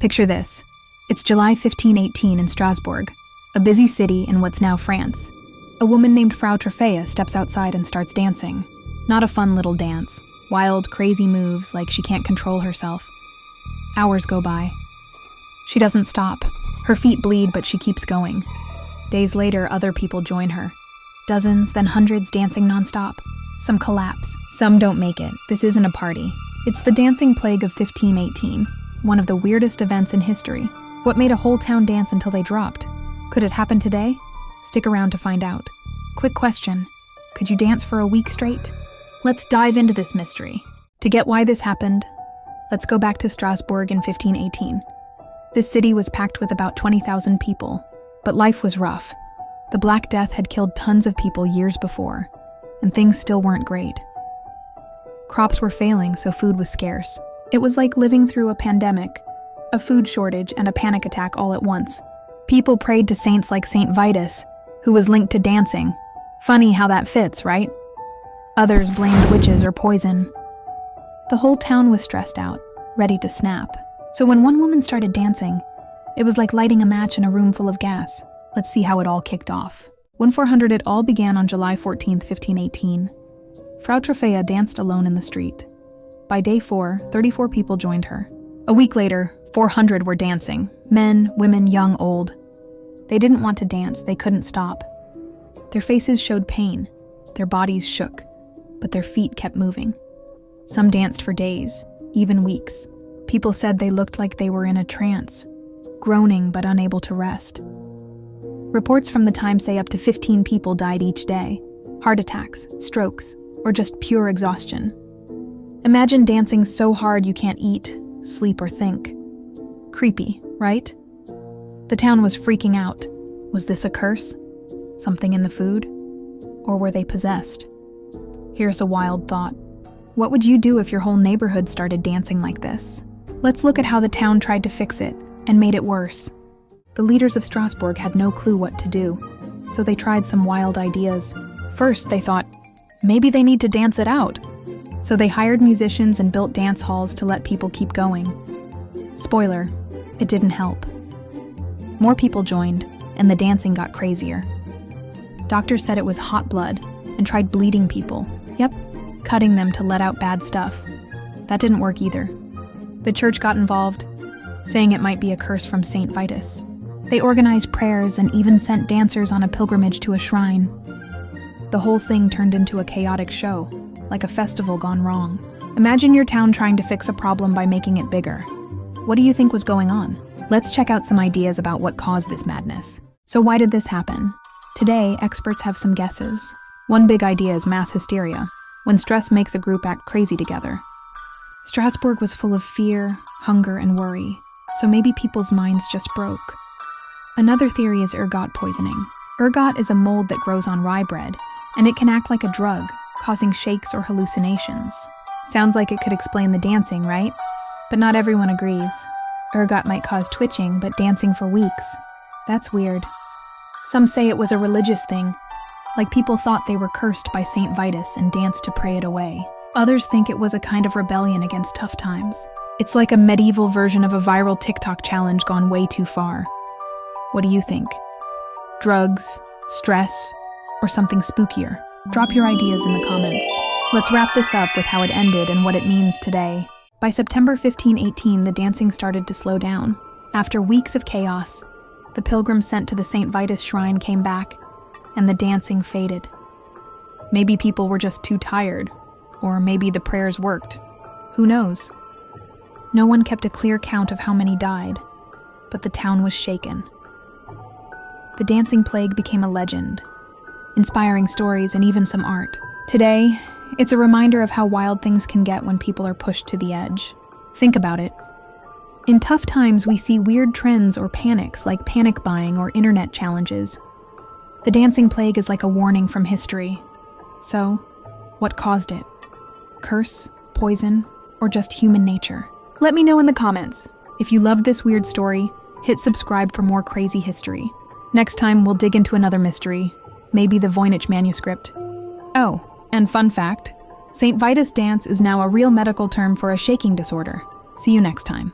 Picture this. It's July 1518 in Strasbourg, a busy city in what's now France. A woman named Frau Trophea steps outside and starts dancing. Not a fun little dance. Wild, crazy moves like she can't control herself. Hours go by. She doesn't stop. Her feet bleed, but she keeps going. Days later, other people join her. Dozens, then hundreds dancing nonstop. Some collapse. Some don't make it. This isn't a party. It's the dancing plague of 1518, one of the weirdest events in history. What made a whole town dance until they dropped? Could it happen today? Stick around to find out. Quick question. Could you dance for a week straight? Let's dive into this mystery. To get why this happened, let's go back to Strasbourg in 1518. This city was packed with about 20,000 people, but life was rough. The Black Death had killed tons of people years before, and things still weren't great. Crops were failing, so food was scarce. It was like living through a pandemic, a food shortage, and a panic attack all at once. People prayed to saints like Saint Vitus, who was linked to dancing. Funny how that fits, right? Others blamed witches or poison. The whole town was stressed out, ready to snap. So when one woman started dancing, it was like lighting a match in a room full of gas. Let's see how it all kicked off. 1400 it all began on July 14, 1518. Frau Trophea danced alone in the street. By day 4, 34 people joined her. A week later, 400 were dancing. Men, women, young, old. They didn't want to dance, they couldn't stop. Their faces showed pain. Their bodies shook. But their feet kept moving. Some danced for days, even weeks. People said they looked like they were in a trance, groaning but unable to rest. Reports from the time say up to 15 people died each day. Heart attacks, strokes, or just pure exhaustion. Imagine dancing so hard you can't eat, sleep, or think. Creepy, right? The town was freaking out. Was this a curse? Something in the food? Or were they possessed? Here's a wild thought. What would you do if your whole neighborhood started dancing like this? Let's look at how the town tried to fix it and made it worse. The leaders of Strasbourg had no clue what to do, so they tried some wild ideas. First, they thought, maybe they need to dance it out. So they hired musicians and built dance halls to let people keep going. Spoiler, it didn't help. More people joined, and the dancing got crazier. Doctors said it was hot blood and tried bleeding people. Yep, cutting them to let out bad stuff. That didn't work either. The church got involved, saying it might be a curse from Saint Vitus. They organized prayers and even sent dancers on a pilgrimage to a shrine. The whole thing turned into a chaotic show, like a festival gone wrong. Imagine your town trying to fix a problem by making it bigger. What do you think was going on? Let's check out some ideas about what caused this madness. So why did this happen? Today, experts have some guesses. One big idea is mass hysteria, when stress makes a group act crazy together. Strasbourg was full of fear, hunger, and worry, so maybe people's minds just broke. Another theory is ergot poisoning. Ergot is a mold that grows on rye bread, and it can act like a drug, causing shakes or hallucinations. Sounds like it could explain the dancing, right? But not everyone agrees. Ergot might cause twitching, but dancing for weeks. That's weird. Some say it was a religious thing, like people thought they were cursed by Saint Vitus and danced to pray it away. Others think it was a kind of rebellion against tough times. It's like a medieval version of a viral TikTok challenge gone way too far. What do you think? Drugs, stress, or something spookier? Drop your ideas in the comments. Let's wrap this up with how it ended and what it means today. By September 1518, the dancing started to slow down. After weeks of chaos, the pilgrims sent to the St. Vitus shrine came back, and the dancing faded. Maybe people were just too tired, or maybe the prayers worked. Who knows? No one kept a clear count of how many died, but the town was shaken. The dancing plague became a legend, inspiring stories and even some art. Today, it's a reminder of how wild things can get when people are pushed to the edge. Think about it. In tough times, we see weird trends or panics like panic buying or internet challenges. The dancing plague is like a warning from history. So, what caused it? Curse, poison, or just human nature? Let me know in the comments. If you loved this weird story, hit subscribe for more crazy history. Next time, we'll dig into another mystery, maybe the Voynich manuscript. Oh, and fun fact, St. Vitus dance is now a real medical term for a shaking disorder. See you next time.